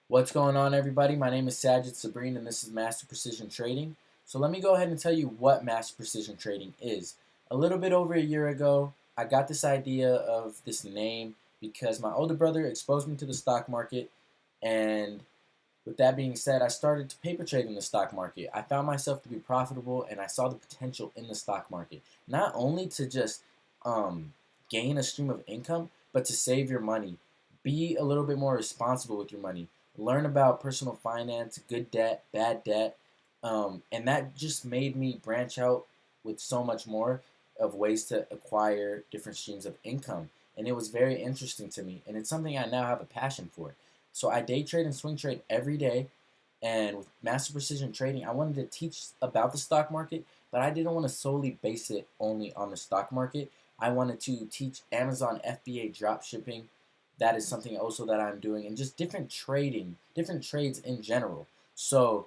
What's going on, everybody? My name is Sajid Sabrine, and this is Master Precision Trading. So let me go ahead and tell you what Master Precision Trading is. A little bit over a year ago, I got this idea of this name because my older brother exposed me to the stock market, and with that being said, I started to paper trade in the stock market. I found myself to be profitable, and I saw the potential in the stock market, not only to just um, gain a stream of income, but to save your money, be a little bit more responsible with your money, learn about personal finance, good debt, bad debt, and that just made me branch out with so much more of ways to acquire different streams of income. And it was very interesting to me, and it's something I now have a passion for. So I day trade and swing trade every day. And with Master Precision Trading, I wanted to teach about the stock market, but I didn't want to solely base it only on the stock market. I wanted to teach Amazon FBA drop shipping. That is something also that I'm doing, and just different trading, different trades in general. So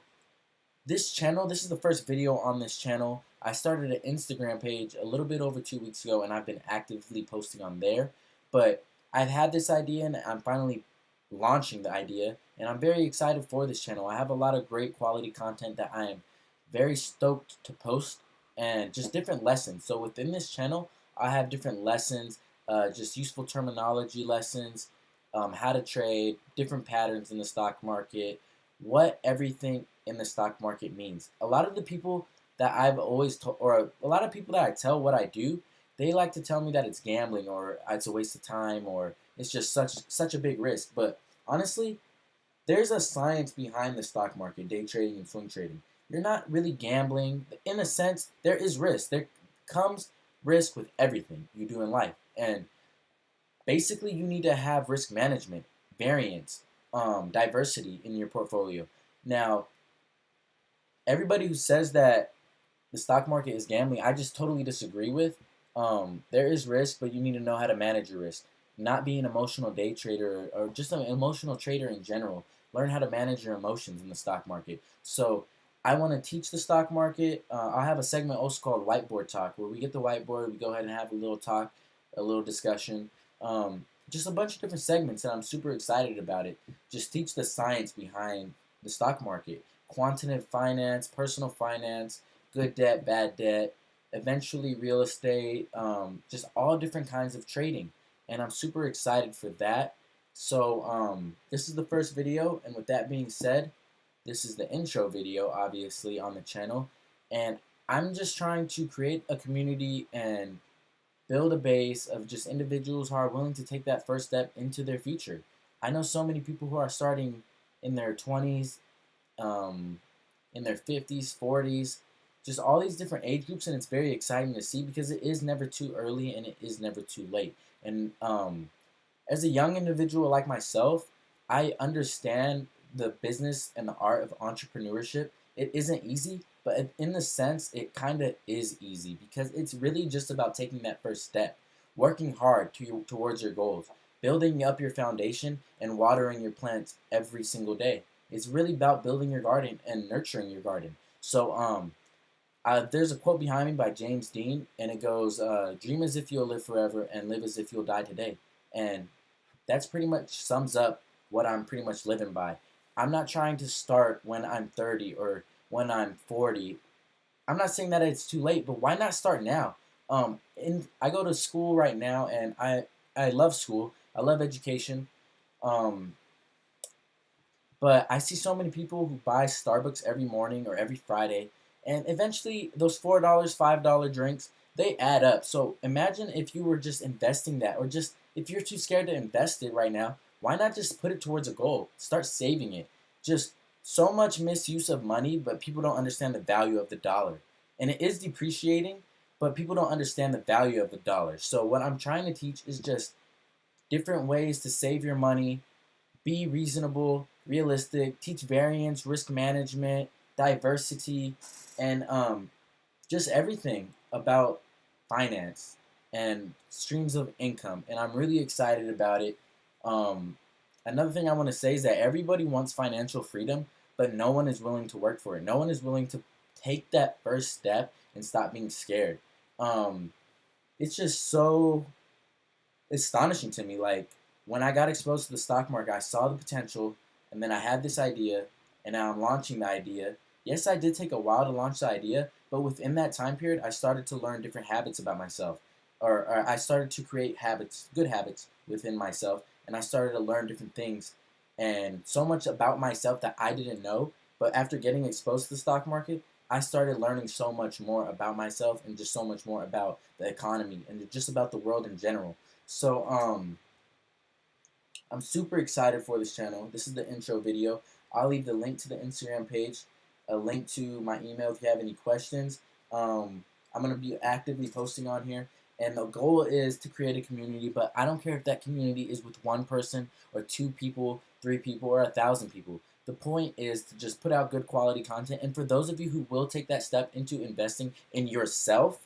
this channel, this is the first video on this channel. I started an Instagram page a little bit over 2 weeks ago, and I've been actively posting on there. But I've had this idea, and I'm finally launching the idea, and I'm very excited for this channel. I have a lot of great quality content that I am very stoked to post, and just different lessons. So within this channel, I have different lessons, just useful terminology lessons, how to trade, different patterns in the stock market, what everything in the stock market means. A lot of the people that I've always told, or a lot of people that I tell what I do, they like to tell me that it's gambling or it's a waste of time or it's just such a big risk. But honestly, there's a science behind the stock market, day trading and swing trading. You're not really gambling. In a sense, there is risk. There comes risk with everything you do in life. And basically, you need to have risk management, variance, diversity in your portfolio. Now, everybody who says that the stock market is gambling, I just totally disagree with. There is risk, but you need to know how to manage your risk. Not be an emotional day trader or just an emotional trader in general. Learn how to manage your emotions in the stock market. So I want to teach the stock market. I'll have a segment also called Whiteboard Talk, where we get the whiteboard, we go ahead and have a little talk, a little discussion. Just a bunch of different segments, and I'm super excited about it. Just teach the science behind the stock market, quantitative finance, personal finance, good debt, bad debt, eventually real estate, just all different kinds of trading. And I'm super excited for that. So this is the first video, and with that being said, this is the intro video, obviously, on the channel. And I'm just trying to create a community and build a base of just individuals who are willing to take that first step into their future. I know so many people who are starting in their 20s, um, in their 50s, 40s, just all these different age groups, and it's very exciting to see because it is never too early and it is never too late. And as a young individual like myself, I understand the business and the art of entrepreneurship. It isn't easy, but in the sense, it kind of is easy because it's really just about taking that first step, working hard towards your goals, building up your foundation, and watering your plants every single day. It's really about building your garden and nurturing your garden. So, there's a quote behind me by James Dean, and it goes, "Dream as if you'll live forever, and live as if you'll die today." And that's pretty much sums up what I'm pretty much living by. I'm not trying to start when I'm 30 or when I'm 40. I'm not saying that it's too late, but why not start now? And I go to school right now, and I love school. I love education. Um, but I see so many people who buy Starbucks every morning or every Friday, and eventually those $4, $5 drinks, they add up. So imagine if you were just investing that, or just if you're too scared to invest it right now, why not just put it towards a goal? Start saving it. Just so much misuse of money, but people don't understand the value of the dollar. And it is depreciating, but people don't understand the value of the dollar. So what I'm trying to teach is just different ways to save your money, be reasonable, realistic, teach variance, risk management, diversity, and just everything about finance and streams of income. And I'm really excited about it. Um, Another thing I want to say is that everybody wants financial freedom, but no one is willing to work for it. No one is willing to take that first step and stop being scared. Um, it's just so astonishing to me. Like when I got exposed to the stock market, I saw the potential. and then I had this idea, and now I'm launching the idea. Yes, I did take a while to launch the idea, but within that time period, I started to learn different habits about myself, or I started to create habits, good habits within myself, and I started to learn different things and so much about myself that I didn't know. But after getting exposed to the stock market, I started learning so much more about myself and just so much more about the economy and just about the world in general. So I'm super excited for this channel. This is the intro video. I'll leave the link to the Instagram page, a link to my email if you have any questions. I'm going to be actively posting on here. And the goal is to create a community, but I don't care if that community is with one person or two people, three people, or 1,000 people. The point is to just put out good quality content. And for those of you who will take that step into investing in yourself,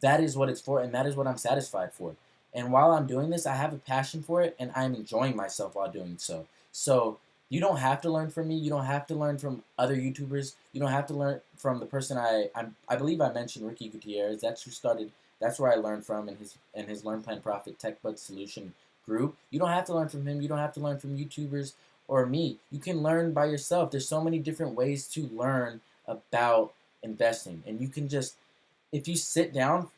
that is what it's for, and that is what I'm satisfied for. And while I'm doing this, I have a passion for it, and I'm enjoying myself while doing so. So you don't have to learn from me. You don't have to learn from other YouTubers. You don't have to learn from the person I believe I mentioned, Ricky Gutierrez. That's who started. That's where I learned from in his Learn Plan Profit Tech Bug Solution group. You don't have to learn from him. You don't have to learn from YouTubers or me. You can learn by yourself. There's so many different ways to learn about investing, and you can just, if you sit down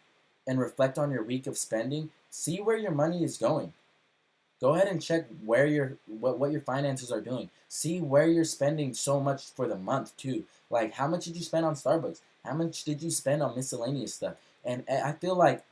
and reflect on your week of spending, see where your money is going. Go ahead and check where what your finances are doing. See where you're spending so much for the month too. Like, how much did you spend on Starbucks? How much did you spend on miscellaneous stuff? And I feel like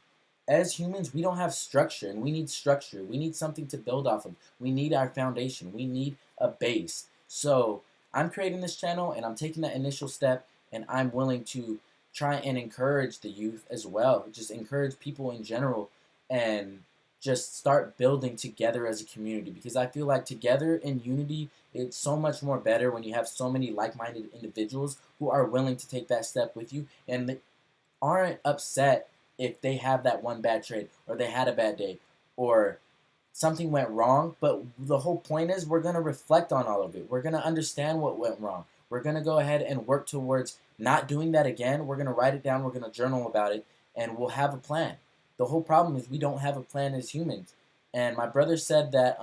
as humans, we don't have structure, and we need structure. We need something to build off of. We need our foundation. We need a base. So I'm creating this channel, and I'm taking that initial step, and I'm willing to try and encourage the youth as well. Just encourage people in general, and just start building together as a community, because I feel like together in unity, it's so much more better when you have so many like-minded individuals who are willing to take that step with you, and aren't upset if they have that one bad trade, or they had a bad day, or something went wrong. But the whole point is, we're going to reflect on all of it. We're going to understand what went wrong. We're going to go ahead and work towards not doing that again. We're going to write it down. We're going to journal about it, and we'll have a plan. The whole problem is we don't have a plan as humans. And my brother said that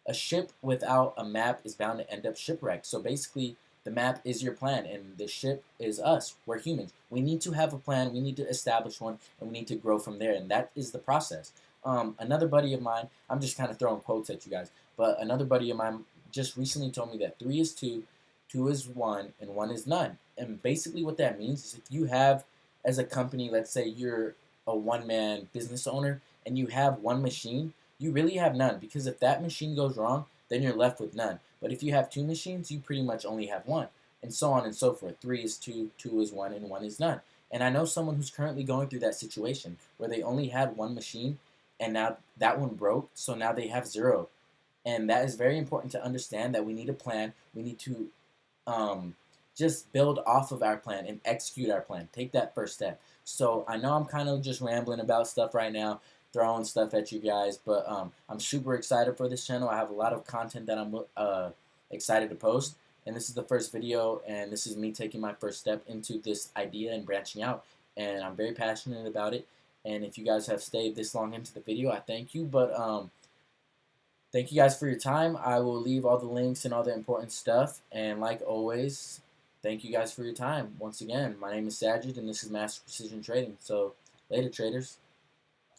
a ship without a map is bound to end up shipwrecked. So basically, the map is your plan, and the ship is us. We're humans. We need to have a plan. We need to establish one, and we need to grow from there. And that is the process. Another buddy of mine, I'm just kind of throwing quotes at you guys, but another buddy of mine just recently told me that 3 is 2, 2 is 1, and 1 is none. And basically what that means is, if you have, as a company, let's say you're a one-man business owner, and you have one machine, you really have none, because if that machine goes wrong, then you're left with none. But if you have 2 machines, you pretty much only have 1, and so on and so forth. 3 is 2, 2 is 1, and 1 is none. And I know someone who's currently going through that situation where they only had one machine, and now that one broke, so now they have 0. And that is very important to understand, that we need a plan. We need to just build off of our plan and execute our plan. Take that first step. So I know I'm kind of just rambling about stuff right now, throwing stuff at you guys, but I'm super excited for this channel. I have a lot of content that I'm excited to post, and this is the first video, and this is me taking my first step into this idea and branching out, and I'm very passionate about it. And if you guys have stayed this long into the video, I thank you. But thank you guys for your time. I will leave all the links and all the important stuff, and like always, thank you guys for your time. Once again, my name is Sajid, and this is Master Precision Trading. So later, traders.